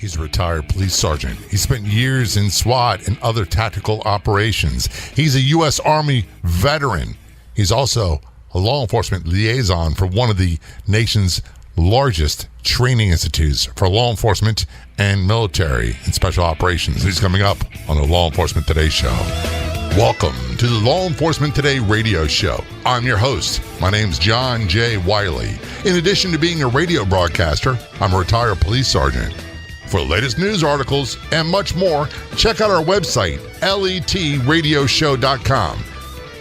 He's a retired police sergeant. He spent years in SWAT and other tactical operations. He's a U.S. Army veteran. He's also a law enforcement liaison for one of the nation's largest training institutes for law enforcement and military and special operations. He's coming up on the Law Enforcement Today show. Welcome to the Law Enforcement Today radio show. I'm your host. My name's John J. Wiley. In addition to being a radio broadcaster, I'm a retired police sergeant. For the latest news articles and much more, check out our website, letradioshow.com.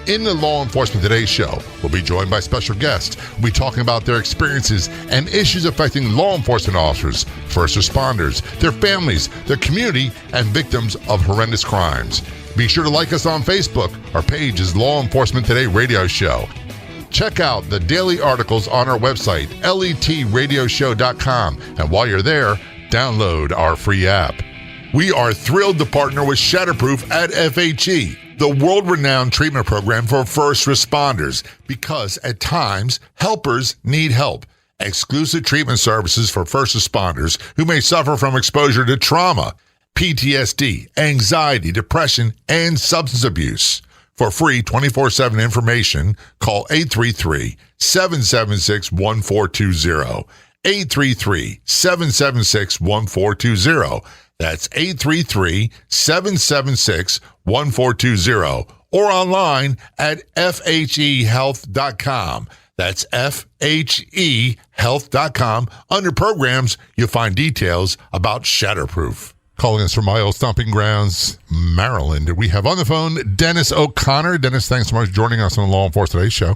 In the Law Enforcement Today show, we'll be joined by special guests. We'll be talking about their experiences and issues affecting law enforcement officers, first responders, their families, their community, and victims of horrendous crimes. Be sure to like us on Facebook. Our page is Law Enforcement Today Radio Show. Check out the daily articles on our website, letradioshow.com. And while you're there, download our free app. We are thrilled to partner with Shatterproof at FHE, the world-renowned treatment program for first responders, because at times, helpers need help. Exclusive treatment services for first responders who may suffer from exposure to trauma, PTSD, anxiety, depression, and substance abuse. For free 24/7 information, call 833-776-1420. 833-776-1420. That's 833-776-1420. Or online at fhehealth.com. That's fhehealth.com. Under programs, you'll find details about Shatterproof. Calling us from my old stomping grounds, Maryland. We have on the phone Dennis O'Connor. Dennis, thanks so much for joining us on the Law Enforcement Today show.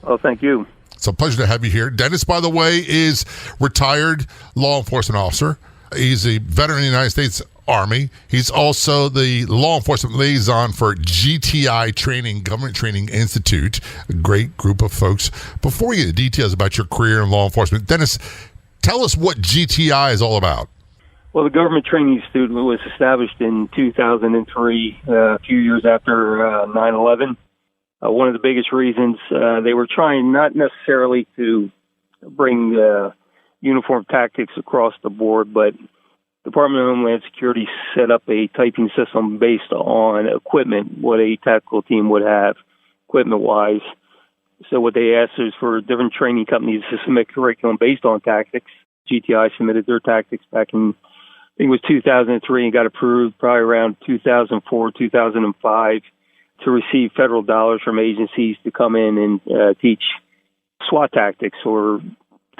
Oh, thank you. It's a pleasure to have you here. Dennis, by the way, is retired law enforcement officer. He's a veteran of the United States Army. He's also the law enforcement liaison for GTI Training, Government Training Institute, a great group of folks. Before we get the details about your career in law enforcement, Dennis, tell us what GTI is all about. Well, the Government Training Institute was established in 2003, a few years after 9/11. One of the biggest reasons they were trying not necessarily to bring uniform tactics across the board, but Department of Homeland Security set up a typing system based on equipment, what a tactical team would have equipment-wise. So what they asked is for different training companies to submit curriculum based on tactics. GTI submitted their tactics back in, I think it was 2003, and got approved probably around 2004, 2005. to receive federal dollars from agencies to come in and teach SWAT tactics or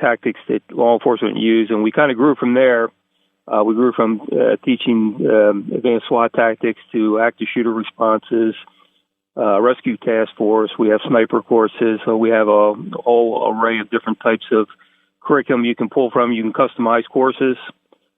tactics that law enforcement use. And we kind of grew from there. We grew from teaching advanced SWAT tactics to active shooter responses, rescue task force. We have sniper courses. So we have a whole array of different types of curriculum you can pull from. You can customize courses,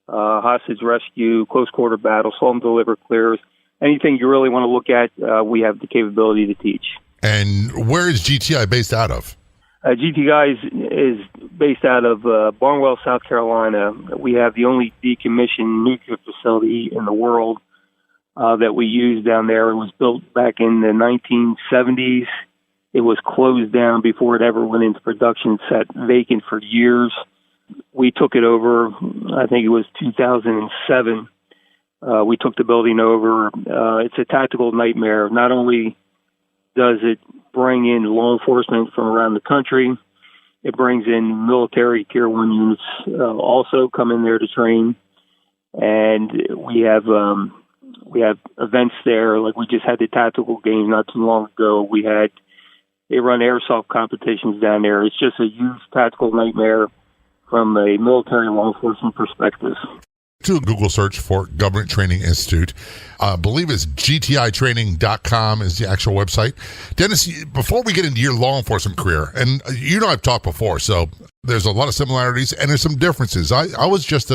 hostage rescue, close quarter battle, assault and deliver clears. Anything you really want to look at, we have the capability to teach. And where is GTI based out of? GTI is based out of Barnwell, South Carolina. We have the only decommissioned nuclear facility in the world that we use down there. It was built back in the 1970s. It was closed down before it ever went into production, sat vacant for years. We took it over, I think it was 2007. We took the building over. It's a tactical nightmare. Not only does it bring in law enforcement from around the country, it brings in military Tier 1 units also come in there to train. And we have events there. Like we just had the tactical game not too long ago. They run airsoft competitions down there. It's just a huge tactical nightmare from a military law enforcement perspective. Do a Google search for Government Training Institute. I believe it's gtitraining.com is the actual website. Dennis, before we get into your law enforcement career, and you and I have talked before, so there's a lot of similarities and there's some differences. I was just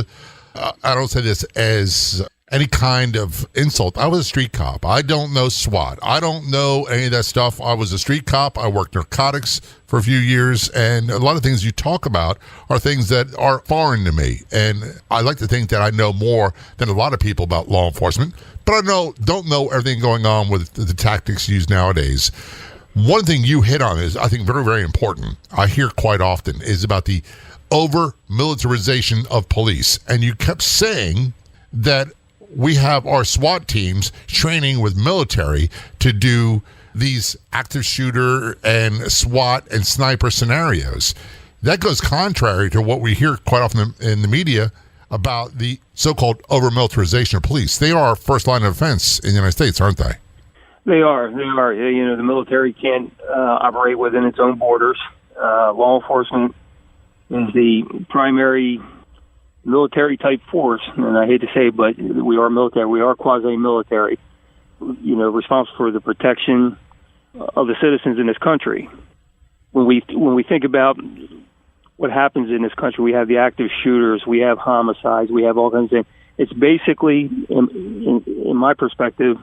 I don't say this as any kind of insult. I was a street cop. I don't know SWAT. I don't know any of that stuff. I was a street cop. I worked narcotics for a few years, and a lot of things you talk about are things that are foreign to me. And I like to think that I know more than a lot of people about law enforcement, but I don't know everything going on with the tactics used nowadays. One thing you hit on is, I think, very, very important, I hear quite often, is about the over-militarization of police. And you kept saying that we have our SWAT teams training with military to do these active shooter and SWAT and sniper scenarios. That goes contrary to what we hear quite often in the media about the so-called over-militarization of police. They are our first line of defense in the United States, aren't they? They are. You know, the military can't operate within its own borders. Law enforcement is the primary military-type force, and I hate to say it, but we are military. We are quasi-military, you know, responsible for the protection of the citizens in this country. When we think about what happens in this country, we have the active shooters, we have homicides, we have all kinds of things. It's basically, in my perspective,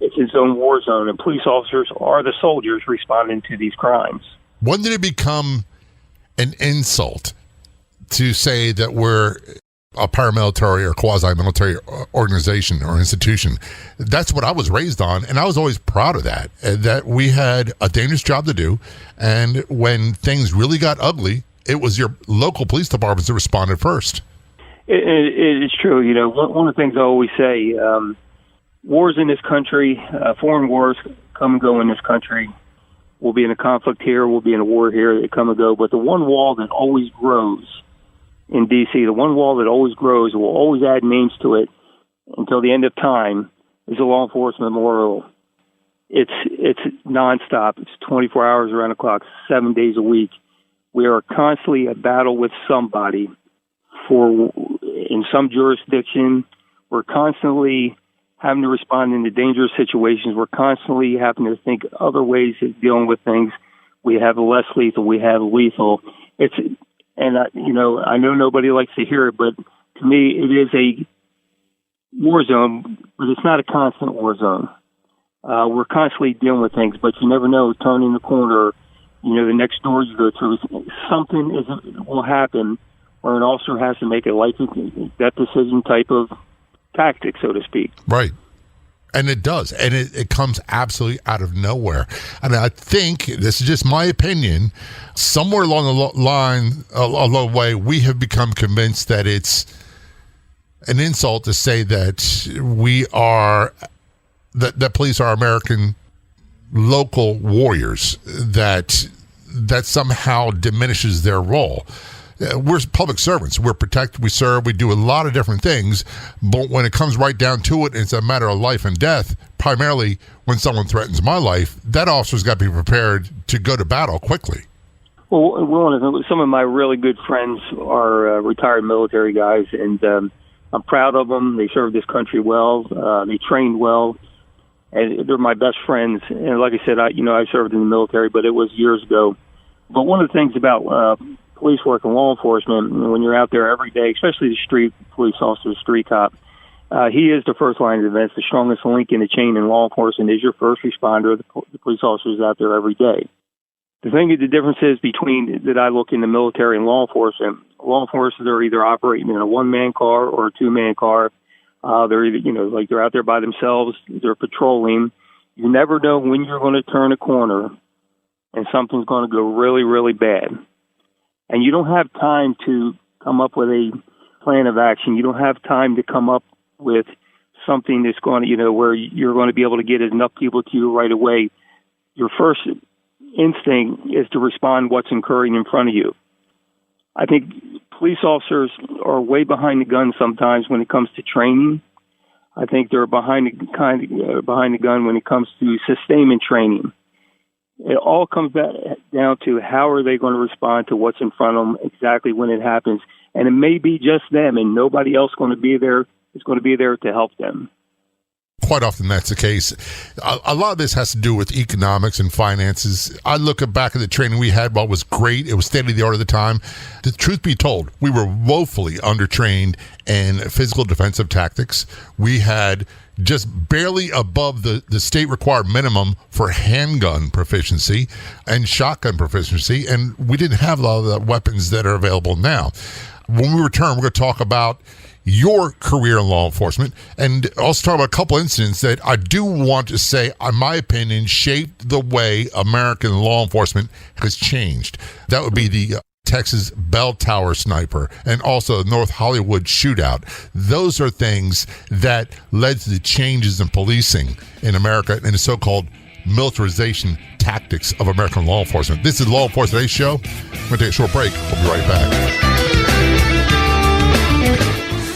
it's its own war zone, and police officers are the soldiers responding to these crimes. When did it become an insult to say that we're a paramilitary or quasi-military organization or institution? That's what I was raised on, and I was always proud of that we had a dangerous job to do, and when things really got ugly, it was your local police departments that responded first. It's true. You know, one of the things I always say, wars in this country, foreign wars come and go in this country. We'll be in a conflict here, we'll be in a war here, they come and go, but the one wall that always grows in D.C., the one wall that always grows, will always add names to it until the end of time, is a law enforcement memorial. It's nonstop. It's 24 hours around the clock, 7 days a week. We are constantly at battle with somebody. In some jurisdiction, we're constantly having to respond into dangerous situations. We're constantly having to think other ways of dealing with things. We have less lethal. We have lethal. You know, I know nobody likes to hear it, but to me, it is a war zone, but it's not a constant war zone. We're constantly dealing with things, but you never know, turning the corner, you know, the next door you go through, something will happen, or an officer has to make a life and death decision type of tactic, so to speak. Right. And it does. And it comes absolutely out of nowhere. And I think, this is just my opinion, somewhere along the way, we have become convinced that it's an insult to say that that police are American local warriors, that somehow diminishes their role. We're public servants. We're protected. We serve. We do a lot of different things. But when it comes right down to it, it's a matter of life and death. Primarily, when someone threatens my life, that officer's got to be prepared to go to battle quickly. Well, some of my really good friends are retired military guys, and I'm proud of them. They served this country well. They trained well, and they're my best friends. And like I said, I served in the military, but it was years ago. But one of the things about police work and law enforcement, when you're out there every day, especially the street police officer, street cop, he is the first line of defense. The strongest link in the chain in law enforcement is your first responder, the police officers out there every day. The difference is between that I look in the military and law enforcement. Law enforcement are either operating in a one-man car or a two-man car. They're either, they're out there by themselves. They're patrolling. You never know when you're going to turn a corner and something's going to go really, really bad. And you don't have time to come up with a plan of action. You don't have time to come up with something that's going to, where you're going to be able to get enough people to you right away. Your first instinct is to respond what's occurring in front of you. I think police officers are way behind the gun sometimes when it comes to training. I think they're behind the gun when it comes to sustainment training. It all comes back down to how are they going to respond to what's in front of them exactly when it happens. And it may be just them and nobody else going to be there is going to be there to help them. Quite often that's the case. A lot of this has to do with economics and finances. I look back at the training we had. While it was great, it was state-of-the-art at the time. The truth be told, we were woefully undertrained in physical defensive tactics. We had just barely above the state-required minimum for handgun proficiency and shotgun proficiency, and we didn't have a lot of the weapons that are available now. When we return, we're going to talk about your career in law enforcement and also talk about a couple incidents that I do want to say, in my opinion, shaped the way American law enforcement has changed. That would be the Texas bell tower sniper, and also the North Hollywood shootout. Those are things that led to the changes in policing in America and the so-called militarization tactics of American law enforcement. This is Law Enforcement Today show. We're going to take a short break. We'll be right back.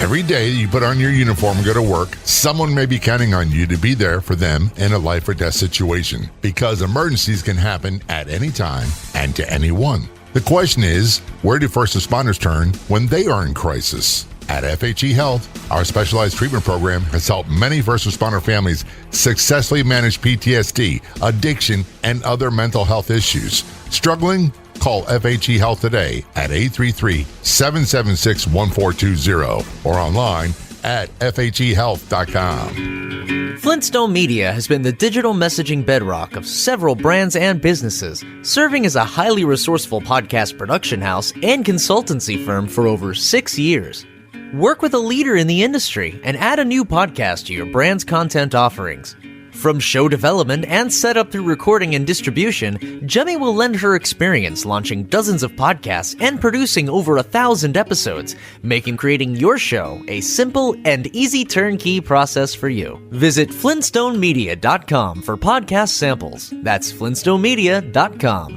Every day you put on your uniform and go to work, someone may be counting on you to be there for them in a life or death situation, because emergencies can happen at any time and to anyone. The question is, where do first responders turn when they are in crisis? At FHE Health, our specialized treatment program has helped many first responder families successfully manage PTSD, addiction, and other mental health issues. Struggling? Call FHE Health today at 833-776-1420 or online at FHEHealth.com. Flintstone Media has been the digital messaging bedrock of several brands and businesses, serving as a highly resourceful podcast production house and consultancy firm for over 6 years. Work with a leader in the industry and add a new podcast to your brand's content offerings. From show development and setup through recording and distribution, Jemmy will lend her experience launching dozens of podcasts and producing over 1,000 episodes, making creating your show a simple and easy turnkey process for you. Visit FlintstoneMedia.com for podcast samples. That's FlintstoneMedia.com.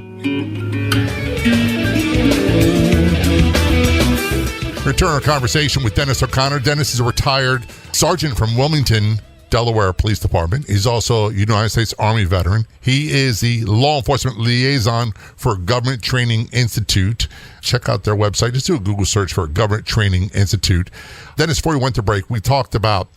Return our conversation with Dennis O'Connor. Dennis is a retired sergeant from Wilmington, Delaware Police Department. He's also a United States Army veteran. He is the law enforcement liaison for Government Training Institute. Check out their website. Just do a Google search for Government Training Institute. Dennis, before we went to break, we talked about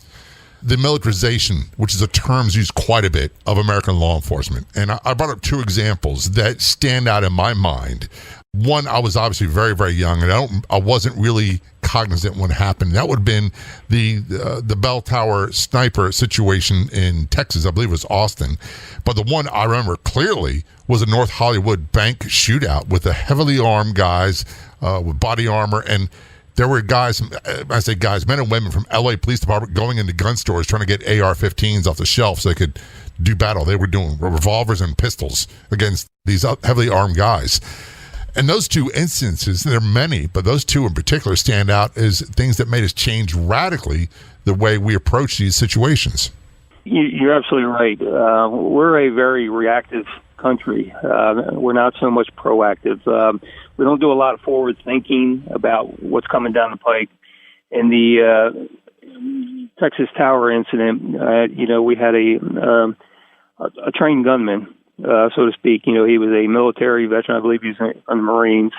the militarization, which is a term used quite a bit, of American law enforcement. And I brought up two examples that stand out in my mind. One, I was obviously very, very young, and I wasn't really cognizant when it happened. That would have been the bell tower sniper situation in Texas. I believe it was Austin. But the one I remember clearly was a North Hollywood bank shootout with the heavily armed guys with body armor. And there were guys, I say guys, men and women from LA Police Department going into gun stores trying to get AR-15s off the shelf so they could do battle. They were doing revolvers and pistols against these heavily armed guys. And those two instances, there are many, but those two in particular stand out as things that made us change radically the way we approach these situations. You're absolutely right. We're a very reactive country. We're not so much proactive. We don't do a lot of forward thinking about what's coming down the pike. In the Texas Tower incident, we had a trained gunman, so to speak. He was a military veteran. I believe he was on the Marines.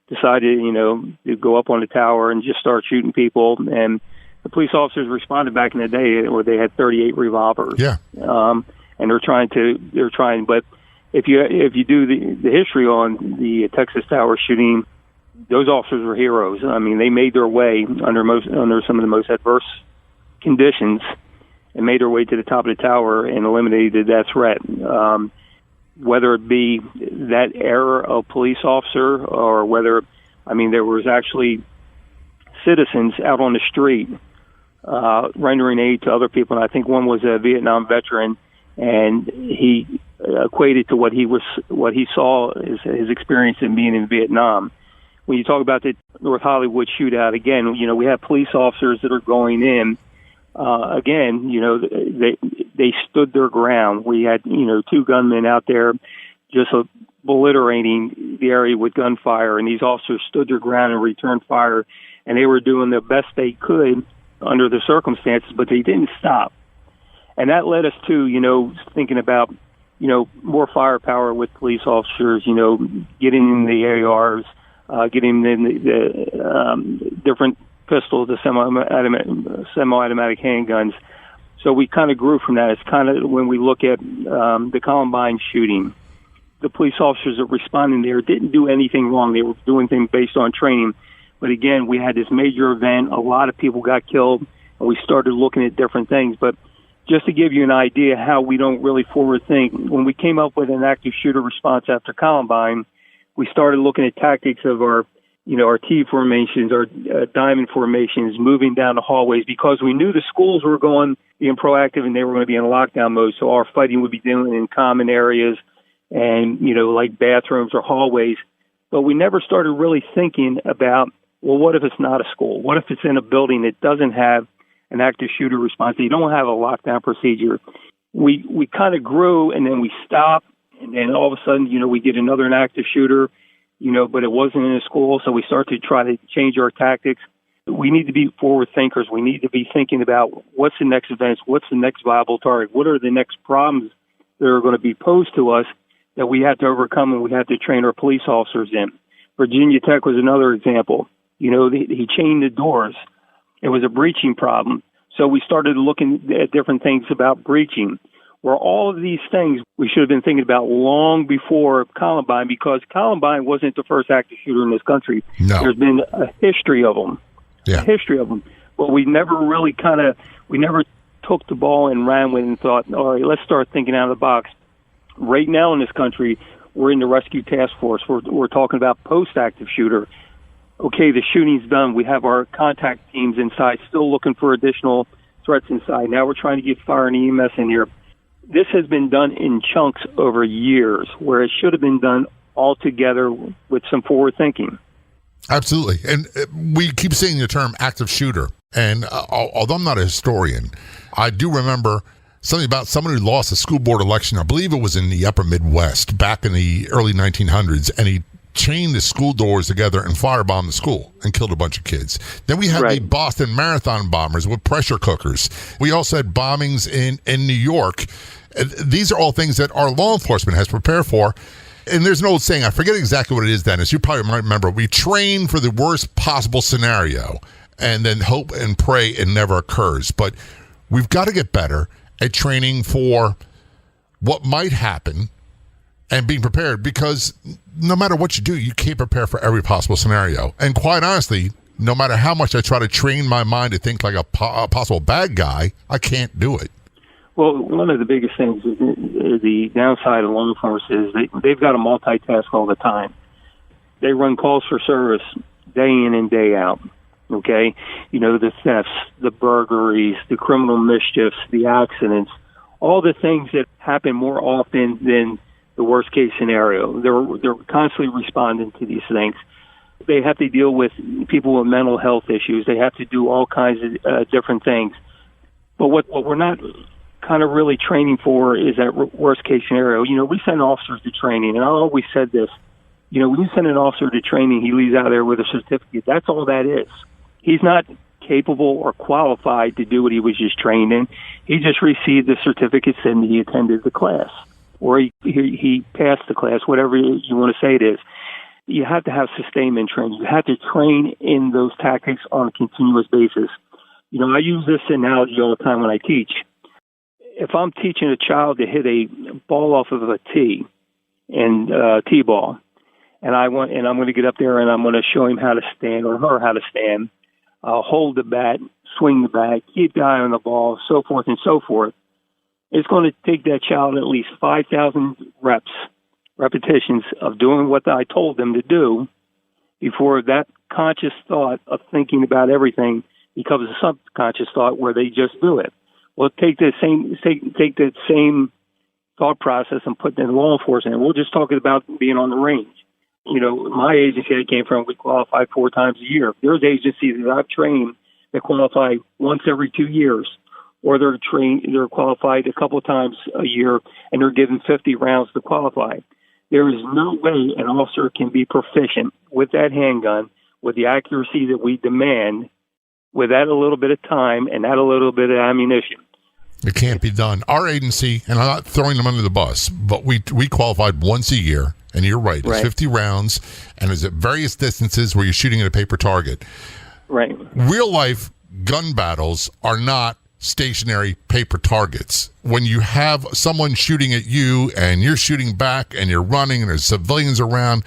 Decided, to go up on the tower and just start shooting people. And the police officers responded back in the day where they had 38 revolvers. Yeah. And they're trying. But if you do the history on the Texas Tower shooting, those officers were heroes. I mean, they made their way under some of the most adverse conditions and made their way to the top of the tower and eliminated that threat. Whether it be that era of police officer or whether, there was actually citizens out on the street rendering aid to other people. And I think one was a Vietnam veteran, and he equated to what he saw as his experience in being in Vietnam. When you talk about the North Hollywood shootout, again, we have police officers that are going in. They stood their ground. We had, two gunmen out there just obliterating the area with gunfire, and these officers stood their ground and returned fire, and they were doing the best they could under the circumstances, but they didn't stop. And that led us to, thinking about, more firepower with police officers, getting in the ARs, getting in the different pistols, the semi-automatic handguns. So we kind of grew from that. It's kind of when we look at the Columbine shooting, the police officers that were responding there didn't do anything wrong. They were doing things based on training. But again, we had this major event. A lot of people got killed, and we started looking at different things. But just to give you an idea how we don't really forward think, when we came up with an active shooter response after Columbine, we started looking at tactics of our T formations, our diamond formations, moving down the hallways, because we knew the schools were being proactive and they were going to be in lockdown mode. So our fighting would be doing in common areas and, like bathrooms or hallways. but we never started really thinking about, well, what if it's not a school? What if it's in a building that doesn't have an active shooter response? They don't have a lockdown procedure. We kind of grew, and then we stopped, and then all of a sudden, we get another active shooter, but it wasn't in a school, so we start to try to change our tactics. We need to be forward thinkers. We need to be thinking about what's the next event, what's the next viable target, what are the next problems that are going to be posed to us that we have to overcome and we have to train our police officers in. Virginia Tech was another example. He chained the doors. It was a breaching problem. So we started looking at different things about breaching, where all of these things we should have been thinking about long before Columbine, because Columbine wasn't the first active shooter in this country. No. There's been a history of them. Yeah. But we never really took the ball and ran with it and thought, all right, let's start thinking out of the box. Right now in this country, we're in the rescue task force. We're talking about post-active shooter. Okay, the shooting's done. We have our contact teams inside, still looking for additional threats inside. Now we're trying to get fire and EMS in here. This has been done in chunks over years, where it should have been done all together with some forward thinking. Absolutely. And we keep saying the term active shooter. And although I'm not a historian, I do remember something about someone who lost a school board election. I believe it was in the upper Midwest back in the early 1900s. And he chained the school doors together and firebombed the school and killed a bunch of kids. Then we had the Boston Marathon bombers with pressure cookers. We also had bombings in New York. These are all things that our law enforcement has prepared for. And there's an old saying, I forget exactly what it is, Dennis. You probably might remember. We train for the worst possible scenario and then hope and pray it never occurs. But we've got to get better at training for what might happen and being prepared, because no matter what you do, you can't prepare for every possible scenario. And quite honestly, no matter how much I try to train my mind to think like a possible bad guy, I can't do it. Well, one of the biggest things is the downside of law enforcement is they've got to multitask all the time. They run calls for service day in and day out, okay? The thefts, the burglaries, the criminal mischiefs, the accidents, all the things that happen more often than the worst-case scenario. They're constantly responding to these things. They have to deal with people with mental health issues. They have to do all kinds of different things. But what we're not kind of really training for is that worst-case scenario. We send officers to training, and I always said this. When you send an officer to training, he leaves out there with a certificate. That's all that is. He's not capable or qualified to do what he was just trained in. He just received the certificate saying he attended the class, or he passed the class, whatever you want to say it is. You have to have sustainment training. You have to train in those tactics on a continuous basis. I use this analogy all the time when I teach. If I'm teaching a child to hit a ball off of a tee, and T-ball, and I'm going to get up there and I'm going to show him how to stand, or her how to stand, hold the bat, swing the bat, keep the eye on the ball, so forth and so forth. It's going to take that child at least 5,000 repetitions of doing what I told them to do before that conscious thought of thinking about everything becomes a subconscious thought where they just do it. Well, take that same thought process and put it in law enforcement. And we're just talking about being on the range. My agency I came from, we qualify 4 times a year. There's agencies that I've trained that qualify once every 2 years, or they're qualified a couple of times a year, and they're given 50 rounds to qualify. There is no way an officer can be proficient with that handgun, with the accuracy that we demand, with that a little bit of time and that a little bit of ammunition. It can't be done. Our agency, and I'm not throwing them under the bus, but we qualified once a year, and you're right. It's 50 rounds, and it's at various distances where you're shooting at a paper target. Right. Real life gun battles are not stationary paper targets. When you have someone shooting at you and you're shooting back and you're running and there's civilians around,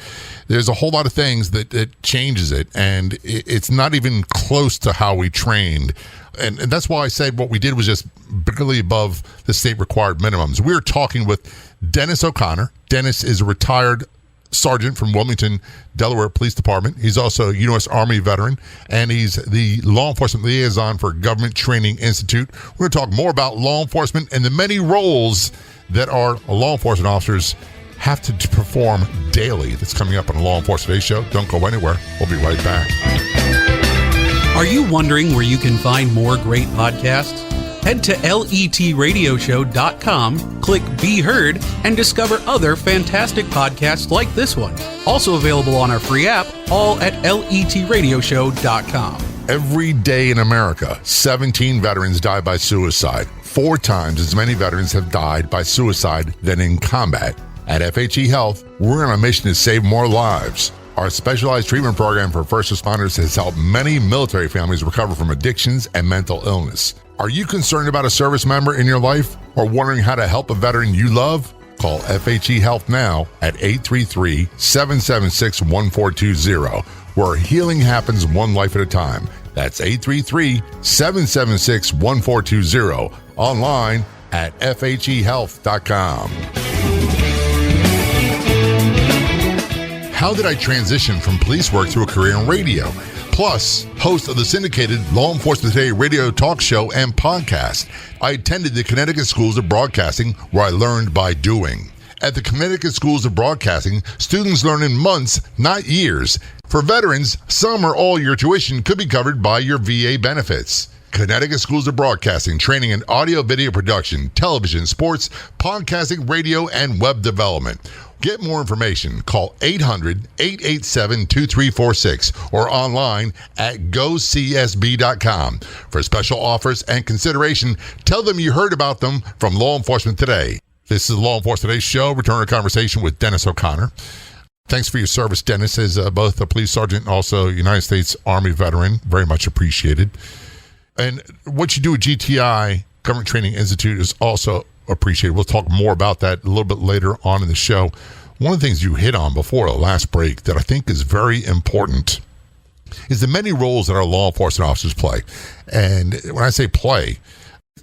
there's a whole lot of things that changes it, and it's not even close to how we trained. And that's why I said what we did was just barely above the state required minimums. We were talking with Dennis O'Connor. Dennis is a retired sergeant from Wilmington, Delaware Police Department. He's also a U.S. Army veteran, and he's the law enforcement liaison for Government Training Institute. We're going to talk more about law enforcement and the many roles that our law enforcement officers have to perform daily. That's coming up on the Law Enforcement Today show. Don't go anywhere. We'll be right back. Are you wondering where you can find more great podcasts? Head to letradioshow.com, click Be Heard, and discover other fantastic podcasts like this one. Also available on our free app, all at letradioshow.com. Every day in America, 17 veterans die by suicide. 4 times as many veterans have died by suicide than in combat. At FHE Health, we're on a mission to save more lives. Our specialized treatment program for first responders has helped many military families recover from addictions and mental illness. Are you concerned about a service member in your life or wondering how to help a veteran you love? Call FHE Health now at 833-776-1420, where healing happens one life at a time. That's 833-776-1420. Online at FHEHealth.com. How did I transition from police work to a career in radio? Plus, host of the syndicated Law Enforcement Today radio talk show and podcast. I attended the Connecticut Schools of Broadcasting, where I learned by doing. At the Connecticut Schools of Broadcasting, students learn in months, not years. For veterans, some or all your tuition could be covered by your VA benefits. Connecticut Schools of Broadcasting, training in audio, video production, television, sports, podcasting, radio, and web development. Get more information. Call 800-887-2346 or online at gocsb.com. For special offers and consideration, tell them you heard about them from Law Enforcement Today. This is the Law Enforcement Today show. Return our conversation with Dennis O'Connor. Thanks for your service, Dennis, as both a police sergeant and also United States Army veteran. Very much appreciated. And what you do at GTI, Government Training Institute, is also appreciated. We'll talk more about that a little bit later on in the show. One of the things you hit on before the last break that I think is very important is the many roles that our law enforcement officers play. And when I say play,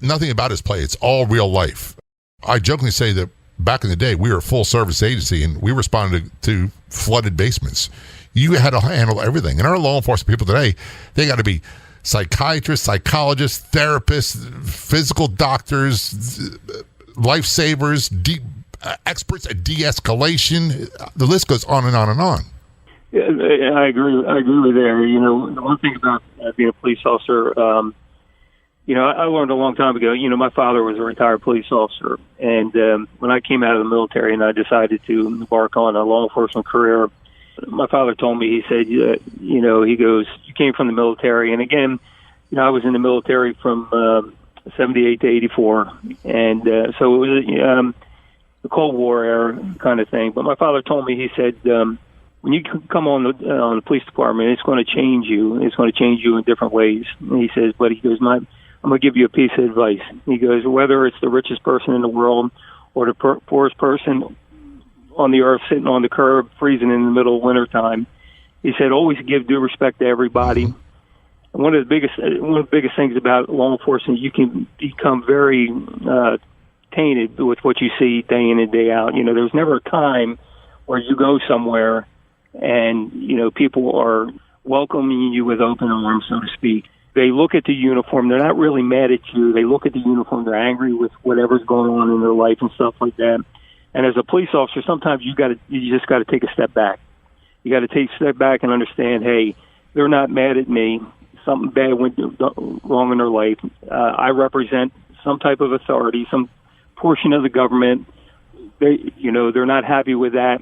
nothing about it is play. It's all real life. I jokingly say that back in the day, we were a full-service agency, and we responded to flooded basements. You had to handle everything. And our law enforcement people today, they got to be psychiatrists, psychologists, therapists, physical doctors, lifesavers, experts at de-escalation. The list goes on and on and on. Yeah, I agree with there. You know, the one thing about being a police officer, you know, I learned a long time ago, you know, my father was a retired police officer. And when I came out of the military and I decided to embark on a law enforcement career, my father told me, he said, you know, he goes, you came from the military. And again, you know, I was in the military from 78 to 84. And so it was the Cold War era kind of thing. But my father told me, he said, when you come on the police department, it's going to change you. It's going to change you in different ways. And he says, but he goes, I'm going to give you a piece of advice. He goes, whether it's the richest person in the world or the poorest person on the earth sitting on the curb, freezing in the middle of wintertime, he said, always give due respect to everybody. And one of the biggest things about law enforcement, you can become very tainted with what you see day in and day out. You know, there's never a time where you go somewhere and, you know, people are welcoming you with open arms, so to speak. They look at the uniform. They're not really mad at you. They look at the uniform. They're angry with whatever's going on in their life and stuff like that. And as a police officer, sometimes you just got to take a step back. You got to take a step back and understand, hey, they're not mad at me. Something bad went wrong in their life. I represent some type of authority, some portion of the government. They're not happy with that.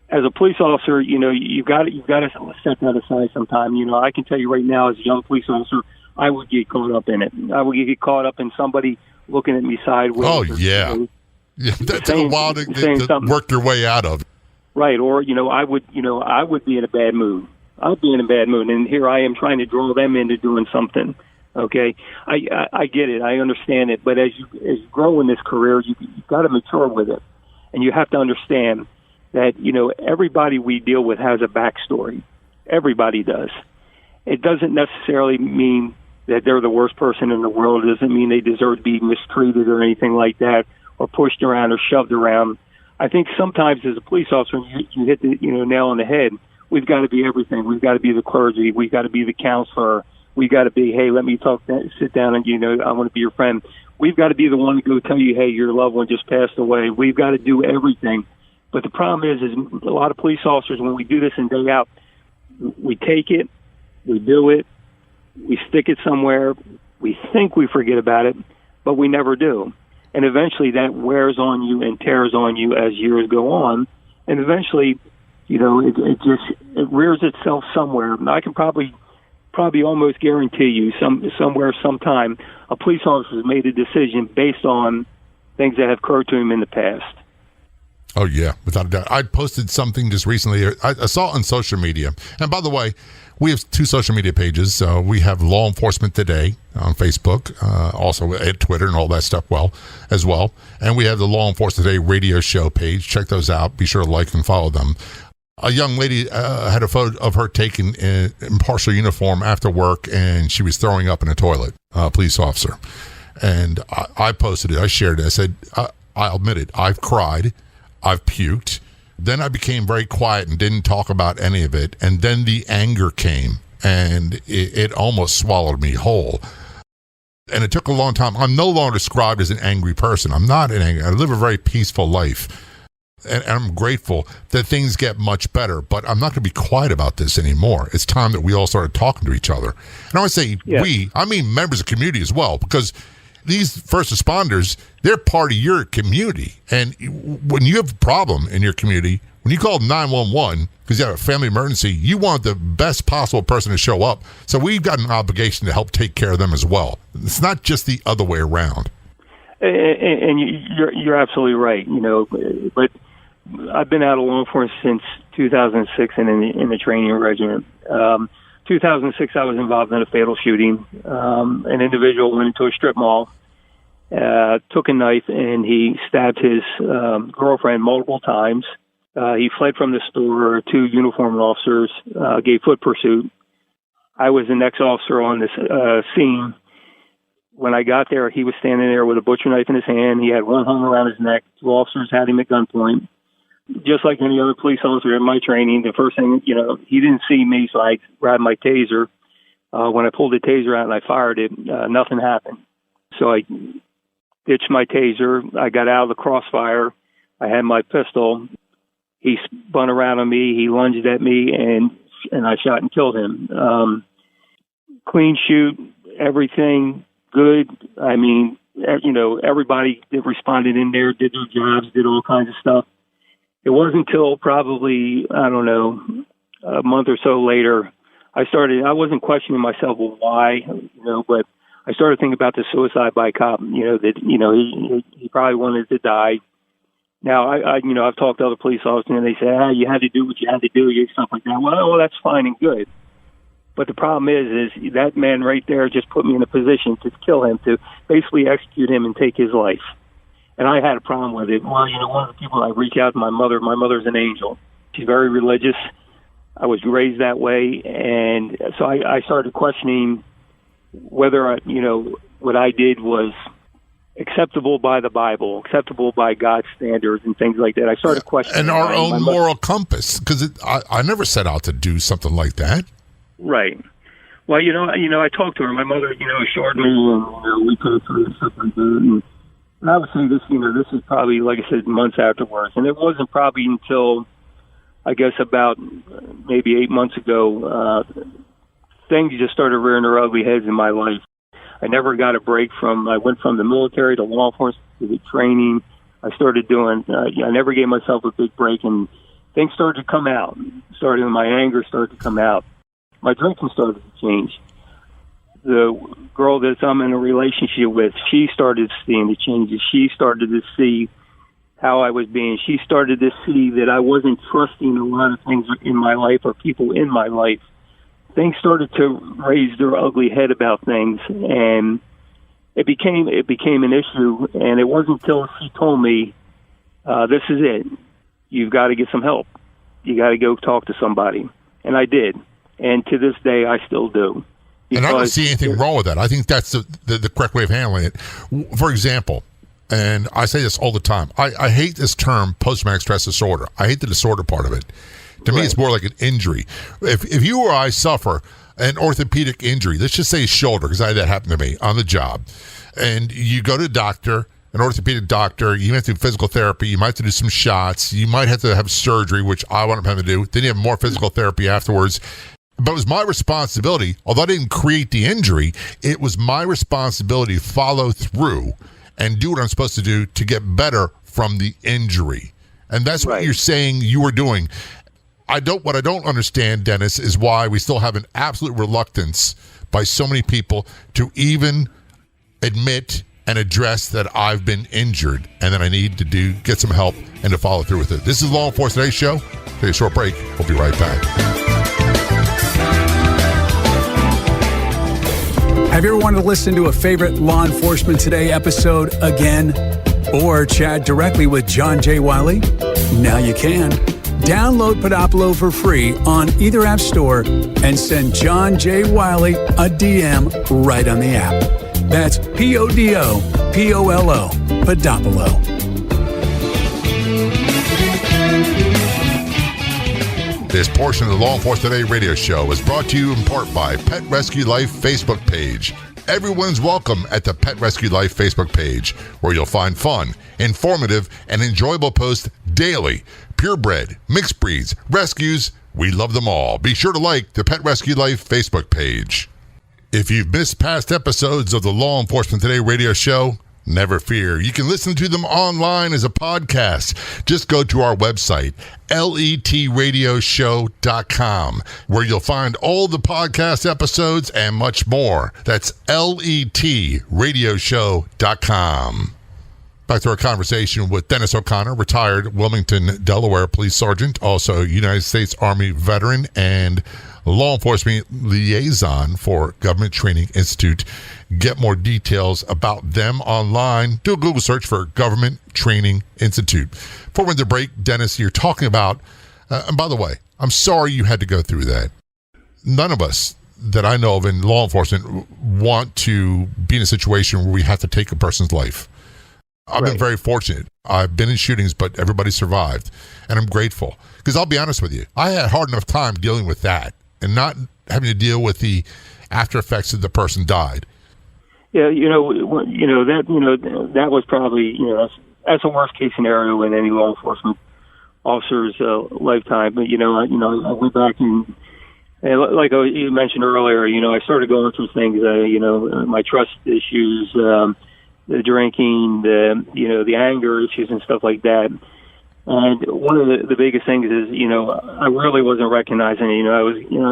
As a police officer, you know, you've got to set that aside sometime. You know, I can tell you right now, as a young police officer, I would get caught up in it. I would get caught up in somebody looking at me sideways. Oh, yeah. Yeah, that's a while to work your way out of. Right, or, you know, I would be in a bad mood. I'd be in a bad mood, and here I am trying to draw them into doing something. Okay, I get it, I understand it, but as you grow in this career, you've got to mature with it, and you have to understand that, you know, everybody we deal with has a backstory. Everybody does. It doesn't necessarily mean that they're the worst person in the world. It doesn't mean they deserve to be mistreated or anything like that, or pushed around or shoved around. I think sometimes as a police officer, you hit the nail on the head. We've got to be everything. We've got to be the clergy. We've got to be the counselor. We've got to be, hey, let me sit down and, you know, I want to be your friend. We've got to be the one to go tell you, hey, your loved one just passed away. We've got to do everything But the problem is a lot of police officers, when we do this in day out, we take it, we do it, we stick it somewhere, we think we forget about it, but we never do. And eventually that wears on you and tears on you as years go on. And eventually, it rears itself somewhere. I can probably almost guarantee you somewhere, sometime, a police officer has made a decision based on things that have occurred to him in the past. Oh, yeah, without a doubt. I posted something just recently. I saw it on social media. And by the way, we have 2 social media pages. We have Law Enforcement Today on Facebook, also at Twitter and all that stuff as well. And we have the Law Enforcement Today radio show page. Check those out. Be sure to like and follow them. A young lady had a photo of her taken in partial uniform after work, and she was throwing up in a toilet, a police officer. And I posted it. I shared it. I said, I'll admit it. I've cried. I've puked. Then I became very quiet and didn't talk about any of it. And then the anger came, and it almost swallowed me whole. And it took a long time. I'm no longer described as an angry person. I'm not an angry. I live a very peaceful life. And I'm grateful that things get much better, but I'm not going to be quiet about this anymore. It's time that we all started talking to each other. And I want to say we, I mean members of the community as well, because these first responders, they're part of your community. And when you have a problem in your community, when you call 911 because you have a family emergency, you want the best possible person to show up. So we've got an obligation to help take care of them as well. It's not just the other way around. And you're absolutely right. But I've been out of law enforcement since 2006 and in the training regiment. 2006, I was involved in a fatal shooting. An individual went into a strip mall, took a knife, and he stabbed his girlfriend multiple times. He fled from the store. 2 uniformed officers gave foot pursuit. I was the next officer on this scene. When I got there, he was standing there with a butcher knife in his hand. He had one hung around his neck. 2 officers had him at gunpoint. Just like any other police officer in my training, the first thing, he didn't see me, so I grabbed my taser. When I pulled the taser out and I fired it, nothing happened. So I ditched my taser. I got out of the crossfire. I had my pistol. He spun around on me. He lunged at me, and I shot and killed him. Clean shoot, everything good. I mean, everybody that responded in there did their jobs, did all kinds of stuff. It wasn't until probably, I don't know, a month or so later, I wasn't questioning myself, well, why, but I started thinking about the suicide by cop, that, he probably wanted to die. Now, I've talked to other police officers, and they say, you had to do what you had to do, stuff like that. Well, that's fine and good. But the problem is that man right there just put me in a position to kill him, to basically execute him and take his life. And I had a problem with it. Well, one of the people I reach out to, my mother's an angel. She's very religious. I was raised that way. And so I started questioning whether, what I did was acceptable by the Bible, acceptable by God's standards and things like that. I started questioning. And our own moral compass, because I never set out to do something like that. Right. Well, I talked to her. My mother, assured me, and we put through stuff like that. And I would say this, this is probably, like I said, months afterwards. And it wasn't probably until, I guess, about maybe 8 months ago, things just started rearing their ugly heads in my life. I never got a break I went from the military to law enforcement to the training. I started doing, I never gave myself a big break, and things started to come out. My anger started to come out. My drinking started to change. The girl that I'm in a relationship with, she started seeing the changes. She started to see how I was being. She started to see that I wasn't trusting a lot of things in my life or people in my life. Things started to raise their ugly head about things, and it became an issue. And it wasn't until she told me, this is it. You've got to get some help. You got to go talk to somebody. And I did. And to this day, I still do. And I don't see anything wrong with that. I think that's the correct way of handling it. For example, and I say this all the time, I hate this term post-traumatic stress disorder. I hate the disorder part of it. To me, it's more like an injury. If you or I suffer an orthopedic injury, let's just say shoulder, because I had that happen to me on the job, and you go to the doctor, an orthopedic doctor. You have to do physical therapy. You might have to do some shots. You might have to have surgery, which I wound up having to do. Then you have more physical therapy afterwards. But it was my responsibility, although I didn't create the injury, it was my responsibility to follow through and do what I'm supposed to do to get better from the injury. And that's what you're saying you were doing. What I don't understand, Dennis, is why we still have an absolute reluctance by so many people to even admit and address that I've been injured and that I need to get some help and to follow through with it. This is Law Enforcement Today show. Take a short break. We'll be right back. Have you ever wanted to listen to a favorite Law Enforcement Today episode again? Or chat directly with John J. Wiley? Now you can. Download Podopolo for free on either app store and send John J. Wiley a DM right on the app. That's Podopolo, Podopolo. This portion of the Law Enforcement Today radio show is brought to you in part by Pet Rescue Life Facebook page. Everyone's welcome at the Pet Rescue Life Facebook page, where you'll find fun, informative, and enjoyable posts daily. Purebred, mixed breeds, rescues, we love them all. Be sure to like the Pet Rescue Life Facebook page. If you've missed past episodes of the Law Enforcement Today radio show, never fear. You can listen to them online as a podcast. Just go to our website, letradioshow.com, where you'll find all the podcast episodes and much more. That's letradioshow.com. Back to our conversation with Dennis O'Connor, retired Wilmington, Delaware police sergeant, also United States Army veteran and law enforcement liaison for Government Training Institute. Get more details about them online. Do a Google search for Government Training Institute. Before we went to break, Dennis, you're talking about, and by the way, I'm sorry you had to go through that. None of us that I know of in law enforcement want to be in a situation where we have to take a person's life. I've been very fortunate. I've been in shootings, but everybody survived. And I'm grateful. Because I'll be honest with you, I had a hard enough time dealing with that and not having to deal with the after effects of the person died. Yeah, that was probably, that's a worst case scenario in any law enforcement officer's lifetime. But, I went back and like you mentioned earlier, I started going through things, my trust issues, the drinking, the anger issues and stuff like that. And one of the biggest things is, I really wasn't recognizing it. I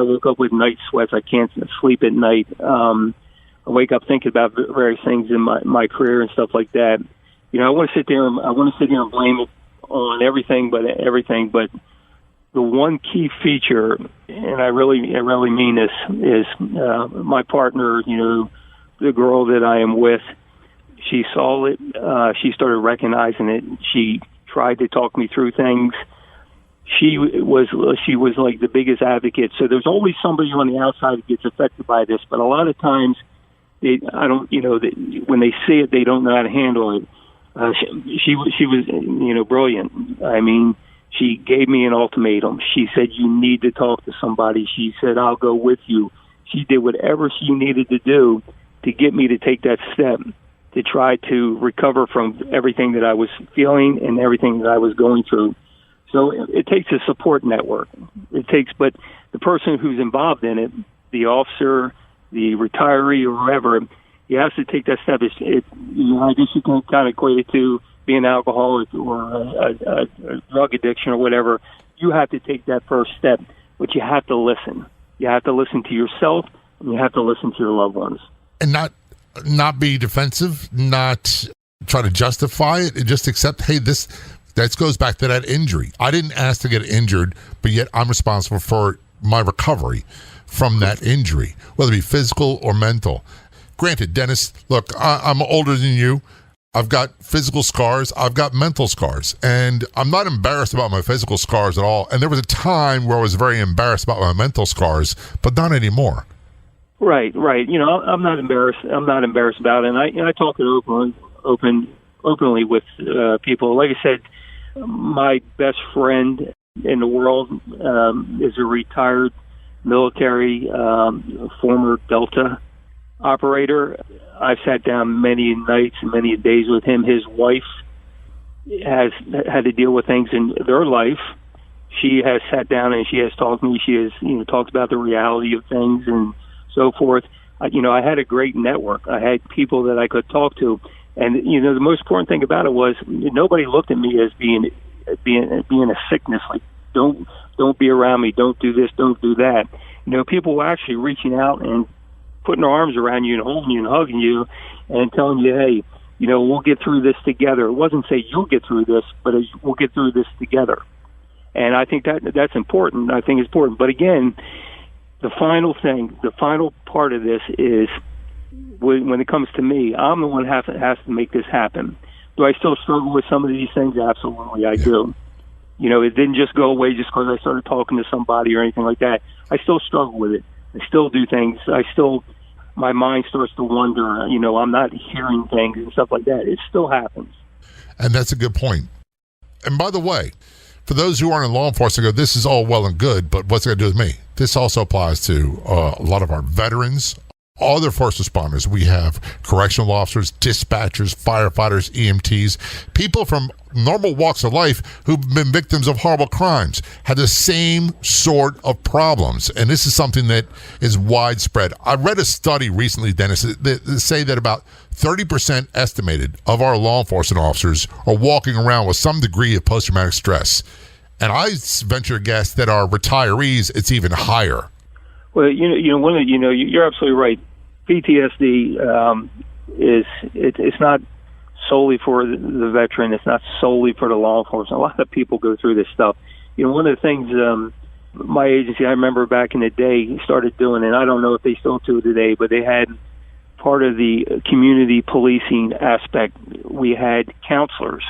woke up with night sweats. I can't sleep at night. I wake up thinking about various things in my career and stuff like that. I want to sit there and blame it on everything, but the one key feature, and I really mean this, is my partner, the girl that I am with. She saw it. She started recognizing it. She tried to talk me through things. She was like the biggest advocate. So there's always somebody on the outside that gets affected by this, but a lot of times, when they see it, they don't know how to handle it. She was brilliant. I mean, she gave me an ultimatum. She said, "You need to talk to somebody." She said, "I'll go with you." She did whatever she needed to do to get me to take that step, to try to recover from everything that I was feeling and everything that I was going through. So it takes a support network. But the person who's involved in it, the officer, the retiree, or whoever, you have to take that step. I guess you can kind of equate it to being an alcoholic or a drug addiction or whatever. You have to take that first step, but you have to listen. You have to listen to yourself, and you have to listen to your loved ones. And not be defensive, not try to justify it, and just accept, hey, that goes back to that injury. I didn't ask to get injured, but yet I'm responsible for my recovery from that injury, whether it be physical or mental. Granted, Dennis, look, I'm older than you. I've got physical scars. I've got mental scars. And I'm not embarrassed about my physical scars at all. And there was a time where I was very embarrassed about my mental scars, but not anymore. Right. I'm not embarrassed. I'm not embarrassed about it. And I talk it openly with people. Like I said, my best friend in the world is a retired military, former Delta operator. I've sat down many nights and many days with him. His wife has had to deal with things in their life. She has sat down and she has talked to me. She has, talked about the reality of things and so forth. I had a great network. I had people that I could talk to. And, the most important thing about it was nobody looked at me as being a sickness. Like, don't be around me. Don't do this. Don't do that. People were actually reaching out and putting their arms around you and holding you and hugging you and telling you, hey, we'll get through this together. It wasn't say you'll get through this, but we'll get through this together. And I think that's important. I think it's important. But again, the final part of this is when it comes to me, I'm the one who has to make this happen. Do I still struggle with some of these things? Absolutely, I do. It didn't just go away just because I started talking to somebody or anything like that. I still struggle with it. I still do things. My mind starts to wander. I'm not hearing things and stuff like that. It still happens. And that's a good point. And by the way, for those who aren't in law enforcement, this is all well and good, but what's it going to do with me? This also applies to a lot of our veterans, other first responders. We have correctional officers, dispatchers, firefighters, EMTs, people from normal walks of life who've been victims of horrible crimes, had the same sort of problems. And this is something that is widespread. I read a study recently, Dennis, that say that about 30% estimated of our law enforcement officers are walking around with some degree of post-traumatic stress. And I venture a guess that our retirees, it's even higher. Well, you're absolutely right. PTSD it's not solely for the veteran. It's not solely for the law enforcement. A lot of people go through this stuff. One of the things my agency, I remember back in the day, started doing, and I don't know if they still do today, but they had part of the community policing aspect. We had counselors.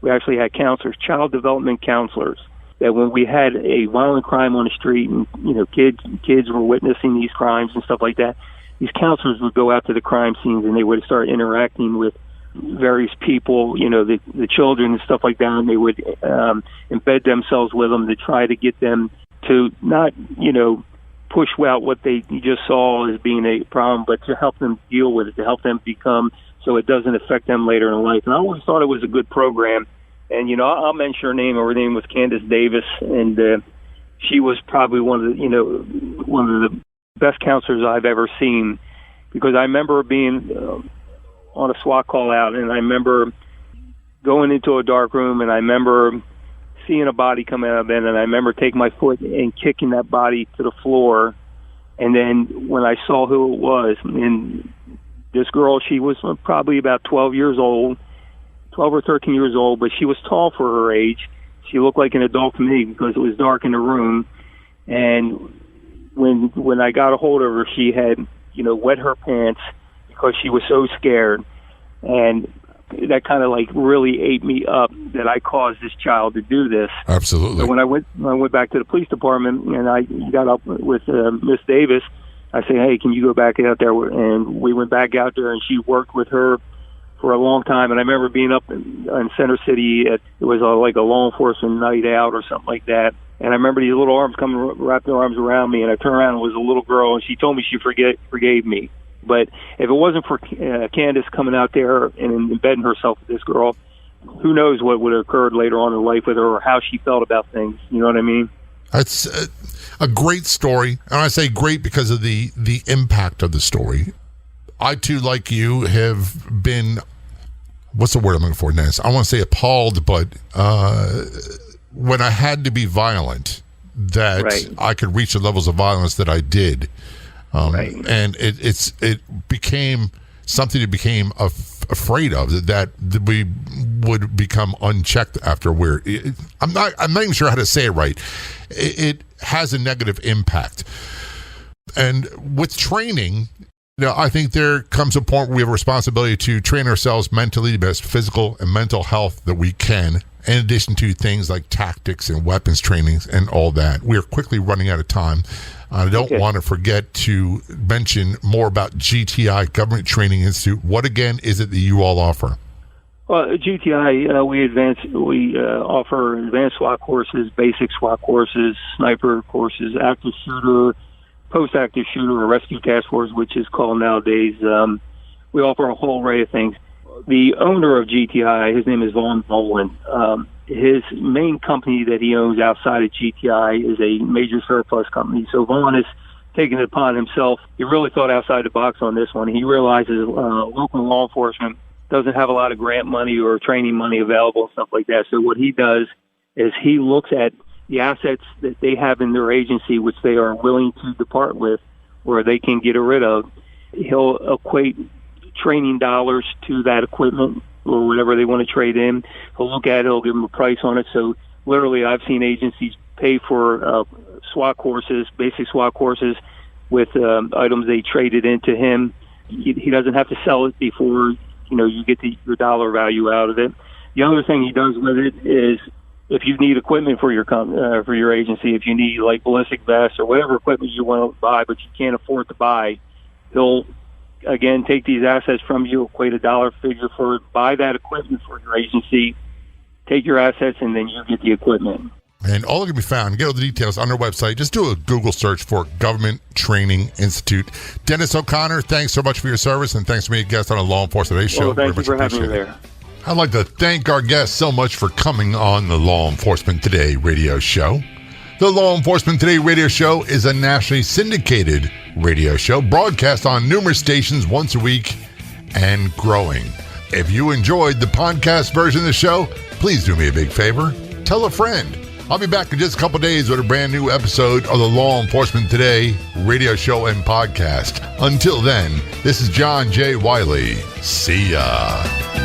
We actually had counselors, child development counselors, that when we had a violent crime on the street and kids were witnessing these crimes and stuff like that, these counselors would go out to the crime scenes and they would start interacting with various people, the children and stuff like that, and they would embed themselves with them to try to get them to not push out what they just saw as being a problem, but to help them deal with it, to help them become, so it doesn't affect them later in life. And I always thought it was a good program. And, I'll mention her name. Her name was Candace Davis, and she was probably one of the best counselors I've ever seen, because I remember being on a SWAT call out, and I remember going into a dark room, and I remember seeing a body come out of it, and I remember taking my foot and kicking that body to the floor. And then when I saw who it was, and this girl, she was probably about 12 or 13 years old, but she was tall for her age. She looked like an adult to me because it was dark in the room. And when I got a hold of her, she had, wet her pants because she was so scared. And that kind of really ate me up that I caused this child to do this. Absolutely. So when I went back to the police department and I got up with Miss Davis, I said, hey, can you go back out there? And we went back out there, and she worked with her for a long time. And I remember being up in Center City. It was like a law enforcement night out or something like that. And I remember these little arms coming, wrapping their arms around me. And I turned around and it was a little girl, and she told me she forgave me. But if it wasn't for Candace coming out there and embedding herself with this girl, who knows what would have occurred later on in life with her, or how she felt about things. You know what I mean? That's a great story. And I say great because of the impact of the story. I, too, like you, have been, what's the word I'm looking for, Dennis? I want to say appalled, but when I had to be violent, that right. I could reach the levels of violence that I did. Right. And it became something to became afraid of, that we would become unchecked after I'm not even sure how to say it right. It has a negative impact. And with training, I think there comes a point where we have a responsibility to train ourselves mentally, the best physical and mental health that we can, in addition to things like tactics and weapons training and all that. We are quickly running out of time. I don't want to forget to mention more about GTI, Government Training Institute. What, again, is it that you all offer? Well, GTI, we offer advanced SWAT courses, basic SWAT courses, sniper courses, active shooter, post-active shooter or rescue task force, which is called nowadays. We offer a whole array of things. The owner of GTI, his name is Vaughn Boland. His main company that he owns outside of GTI is a major surplus company. So Vaughn has taken it upon himself. He really thought outside the box on this one. He realizes local law enforcement doesn't have a lot of grant money or training money available and stuff like that. So what he does is he looks at the assets that they have in their agency, which they are willing to depart with, or they can get rid of. He'll equate training dollars to that equipment or whatever they want to trade in. He'll look at it, he'll give them a price on it. So literally I've seen agencies pay for SWAT courses, basic SWAT courses with items they traded into him. He doesn't have to sell it before, you get your dollar value out of it. The other thing he does with it is if you need equipment for your agency, if you need like ballistic vests or whatever equipment you want to buy but you can't afford to buy, he'll again take these assets from you, equate a dollar figure for it, buy that equipment for your agency, take your assets, and then you get the equipment. And all that can be found, get all the details on their website. Just do a Google search for Government Training Institute. Dennis O'Connor, thanks so much for your service, and thanks for being a guest on a Law Enforcement Today show. Well, thank you for having me there. I'd like to thank our guests so much for coming on the Law Enforcement Today radio show. The Law Enforcement Today radio show is a nationally syndicated radio show broadcast on numerous stations once a week and growing. If you enjoyed the podcast version of the show, please do me a big favor. Tell a friend. I'll be back in just a couple days with a brand new episode of the Law Enforcement Today radio show and podcast. Until then, this is John J. Wiley. See ya.